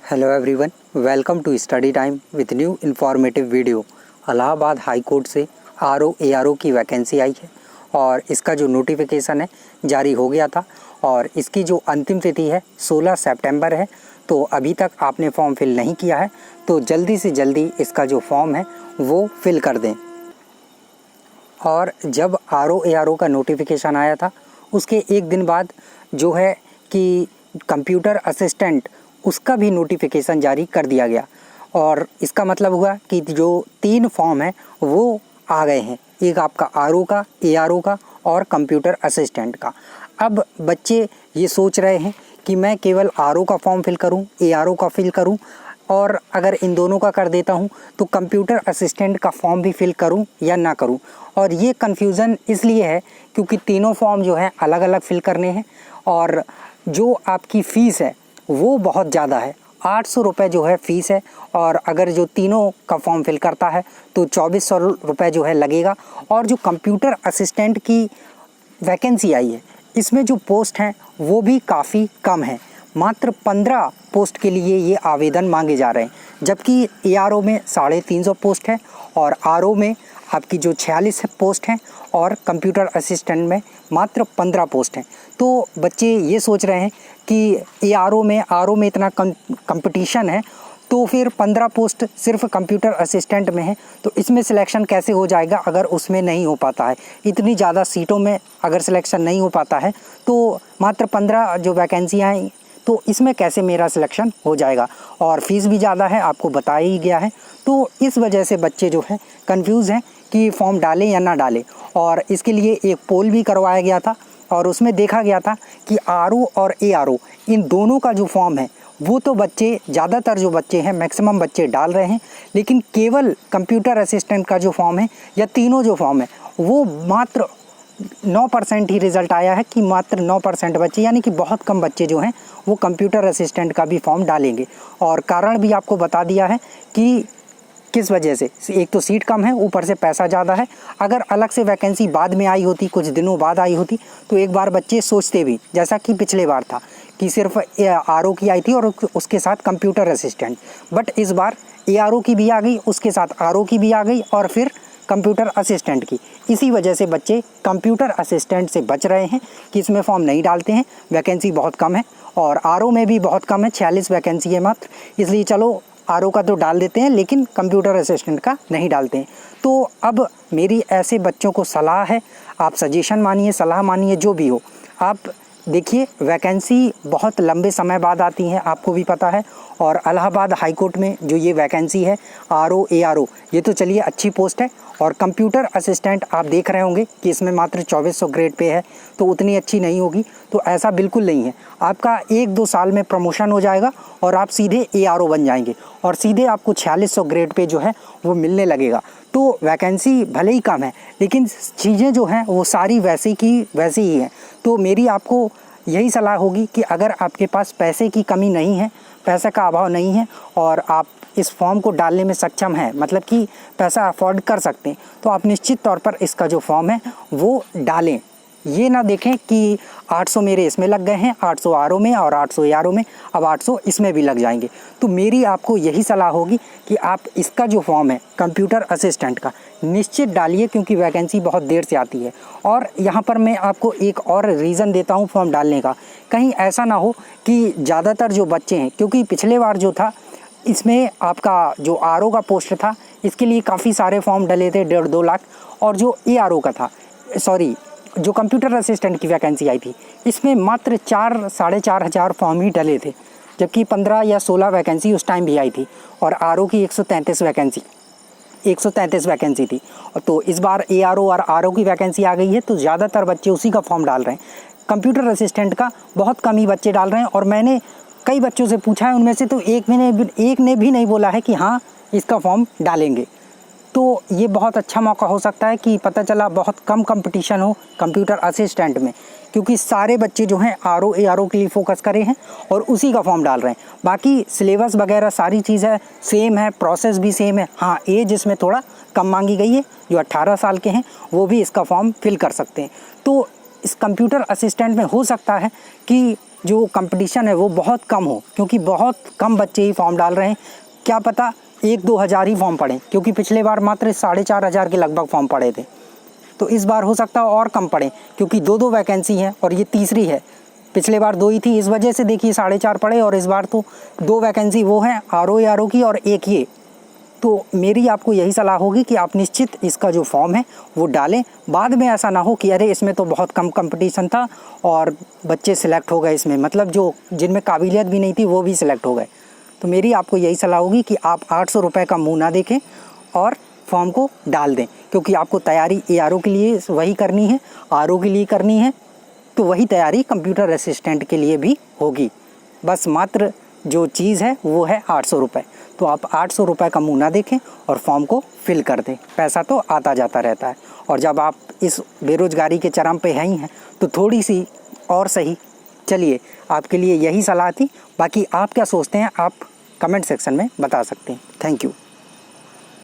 Hello everyone, welcome to study time with new informative video. Allahabad high court से RO ARO की vacancy आई है और इसका जो नोटिफिकेशन है जारी हो गया था और इसकी जो अंतिम तिथि है 16 सितंबर है। तो अभी तक आपने फॉर्म फिल नहीं किया है तो जल्दी से जल्दी इसका जो फॉर्म है वो फिल कर दें। और जब आरओ एआरओ का नोटिफिकेशन आया था उसके एक दिन बाद जो है कि कंप्यूटर असिस्टेंट उसका भी नोटिफिकेशन जारी कर दिया गया और इसका मतलब हुआ कि जो 3 फॉर्म है वो आ गए हैं, एक आपका आरओ का, एआरओ का और कंप्यूटर असिस्टेंट का। अब बच्चे ये सोच रहे हैं कि मैं केवल आरओ का फॉर्म फिल करूं, एआरओ का फिल करूं और अगर इन दोनों का कर देता हूं तो कंप्यूटर असिस्टेंट का फॉर्म भी फिल करूं या ना करूं। और ये कन्फ्यूज़न इसलिए है क्योंकि तीनों फॉर्म जो है अलग अलग फिल करने हैं और जो आपकी फ़ीस है वो बहुत ज़्यादा है। 800 रुपये जो है फ़ीस है और अगर जो तीनों का फॉर्म फिल करता है तो 2400 रुपये जो है लगेगा। और जो कंप्यूटर असिस्टेंट की वैकेंसी आई है इसमें जो पोस्ट हैं वो भी काफ़ी कम है, मात्र 15 पोस्ट के लिए ये आवेदन मांगे जा रहे हैं, जबकि एआरओ में 350 पोस्ट है और आरओ में आपकी जो 46 पोस्ट हैं और कंप्यूटर असिस्टेंट में मात्र 15 पोस्ट हैं। तो बच्चे ये सोच रहे हैं कि आरओ में इतना कंपटीशन है तो फिर 15 पोस्ट सिर्फ कंप्यूटर असिस्टेंट में है तो इसमें सिलेक्शन कैसे हो जाएगा अगर उसमें नहीं हो पाता है। इतनी ज़्यादा सीटों में अगर सिलेक्शन नहीं हो पाता है तो मात्र 15 जो वैकेंसियाँ हैं तो इसमें कैसे मेरा सिलेक्शन हो जाएगा। और फीस भी ज़्यादा है, आपको बताया ही गया है। तो इस वजह से बच्चे जो हैं कंफ्यूज हैं कि फॉर्म डालें या ना डालें। और इसके लिए एक पोल भी करवाया गया था और उसमें देखा गया था कि आरओ और एआरओ इन दोनों का जो फॉर्म है वो तो बच्चे ज़्यादातर जो बच्चे हैं मैक्सिमम बच्चे डाल रहे हैं, लेकिन केवल कंप्यूटर असिस्टेंट का जो फॉर्म है या तीनों जो फॉर्म है वो मात्र 9% ही रिज़ल्ट आया है कि मात्र 9% बच्चे, यानी कि बहुत कम बच्चे जो हैं वो कंप्यूटर असिस्टेंट का भी फॉर्म डालेंगे। और कारण भी आपको बता दिया है कि किस वजह से, एक तो सीट कम है, ऊपर से पैसा ज़्यादा है। अगर अलग से वैकेंसी बाद में आई होती, कुछ दिनों बाद आई होती तो एक बार बच्चे सोचते भी, जैसा कि पिछले बार था कि सिर्फ आरओ की आई थी और उसके साथ कंप्यूटर असिस्टेंट, बट इस बार एआरओ की भी आ गई, उसके साथ आरओ की भी आ गई और फिर कंप्यूटर असिस्टेंट की। इसी वजह से बच्चे कंप्यूटर असिस्टेंट से बच रहे हैं कि इसमें फॉर्म नहीं डालते हैं, वैकेंसी बहुत कम है और आरओ में भी बहुत कम है, 46 वैकेंसी है मात्र, इसलिए चलो आरओ का तो डाल देते हैं लेकिन कंप्यूटर असिस्टेंट का नहीं डालते हैं। तो अब मेरी ऐसे बच्चों को सलाह है, आप सजेशन मानिए, सलाह मानिए, जो भी हो, आप देखिए वैकेंसी बहुत लंबे समय बाद आती हैं, आपको भी पता है। और इलाहाबाद हाई कोर्ट में जो ये वैकेंसी है आरओ एआरओ, ये तो चलिए अच्छी पोस्ट है। और कंप्यूटर असिस्टेंट आप देख रहे होंगे कि इसमें मात्र 2400 ग्रेड पे है तो उतनी अच्छी नहीं होगी, तो ऐसा बिल्कुल नहीं है। आपका 1-2 साल में प्रमोशन हो जाएगा और आप सीधे एआरओ बन जाएंगे और सीधे आपको 4600 ग्रेड पे जो है वो मिलने लगेगा। तो वैकेंसी भले ही कम है लेकिन चीज़ें जो हैं वो सारी वैसी की वैसी ही हैं। तो मेरी आपको यही सलाह होगी कि अगर आपके पास पैसे की कमी नहीं है, पैसे का अभाव नहीं है और आप इस फॉर्म को डालने में सक्षम हैं, मतलब कि पैसा अफोर्ड कर सकते हैं, तो आप निश्चित तौर पर इसका जो फॉर्म है वो डालें। ये ना देखें कि 800 मेरे इसमें लग गए हैं, 800 आरओ में और 800 एआरओ में, अब 800 इसमें भी लग जाएंगे। तो मेरी आपको यही सलाह होगी कि आप इसका जो फॉर्म है कंप्यूटर असिस्टेंट का निश्चित डालिए क्योंकि वैकेंसी बहुत देर से आती है। और यहाँ पर मैं आपको एक और रीज़न देता हूँ फॉर्म डालने का, कहीं ऐसा ना हो कि ज़्यादातर जो बच्चे हैं, क्योंकि पिछले बार जो था इसमें आपका जो आरओ का पोस्ट था इसके लिए काफ़ी सारे फॉर्म डले थे, 1.5-2 लाख, और जो एआरओ का था, सॉरी, जो कंप्यूटर असिस्टेंट की वैकेंसी आई थी इसमें मात्र 4-4.5 हज़ार फॉर्म ही डले थे, जबकि 15 या 16 वैकेंसी उस टाइम भी आई थी और आरओ की 133 वैकेंसी थी। तो इस बार एआरओ और आरओ की वैकेंसी आ गई है तो ज़्यादातर बच्चे उसी का फॉर्म डाल रहे हैं। कंप्यूटर असिस्टेंट का बहुत कम ही बच्चे डाल रहे हैं और मैंने कई बच्चों से पूछा है, उनमें से तो एक ने भी नहीं बोला है कि हाँ इसका फॉर्म डालेंगे। तो ये बहुत अच्छा मौका हो सकता है कि पता चला बहुत कम कंपटीशन हो कंप्यूटर असिस्टेंट में, क्योंकि सारे बच्चे जो हैं आरओ एआरओ के लिए फोकस करे हैं और उसी का फॉर्म डाल रहे हैं। बाकी सिलेबस वगैरह सारी चीज़ें सेम है, प्रोसेस भी सेम है। हाँ, एज इसमें थोड़ा कम मांगी गई है, जो 18 साल के हैं वो भी इसका फॉर्म फिल कर सकते हैं। तो इस कंप्यूटर असिस्टेंट में हो सकता है कि जो कंपटीशन है वो बहुत कम हो, क्योंकि बहुत कम बच्चे ही फॉर्म डाल रहे हैं। क्या पता 1-2 हज़ार ही फॉर्म पड़े, क्योंकि पिछले बार मात्र 4,500 के लगभग फॉर्म पड़े थे। तो इस बार हो सकता है और कम पड़े, क्योंकि 2-2 वैकेंसी हैं और ये तीसरी है। पिछले बार 2 ही थी, इस वजह से देखिए 4.5 पड़े, और इस बार तो 2 वैकेंसी वो हैं RO की और 1 ये। तो मेरी आपको यही सलाह होगी कि आप निश्चित इसका जो फॉर्म है वो डालें। बाद में ऐसा ना हो कि अरे इसमें तो बहुत कम कंपटीशन था और बच्चे सिलेक्ट हो गए इसमें, मतलब जो जिनमें काबिलियत भी नहीं थी वो भी सिलेक्ट हो गए। तो मेरी आपको यही सलाह होगी कि आप 800 रुपये का मुँह ना देखें और फॉर्म को डाल दें, क्योंकि आपको तैयारी ARO के लिए वही करनी है, RO के लिए करनी है, तो वही तैयारी कंप्यूटर असिस्टेंट के लिए भी होगी। बस मात्र जो चीज़ है वो है 800 रुपये। तो आप 800 रुपये का मुँह ना देखें और फॉर्म को फिल कर दें। पैसा तो आता जाता रहता है, और जब आप इस बेरोज़गारी के चरम पे हैं ही हैं तो थोड़ी सी और सही। चलिए, आपके लिए यही सलाह थी। बाकी आप क्या सोचते हैं आप कमेंट सेक्शन में बता सकते हैं। Thank you.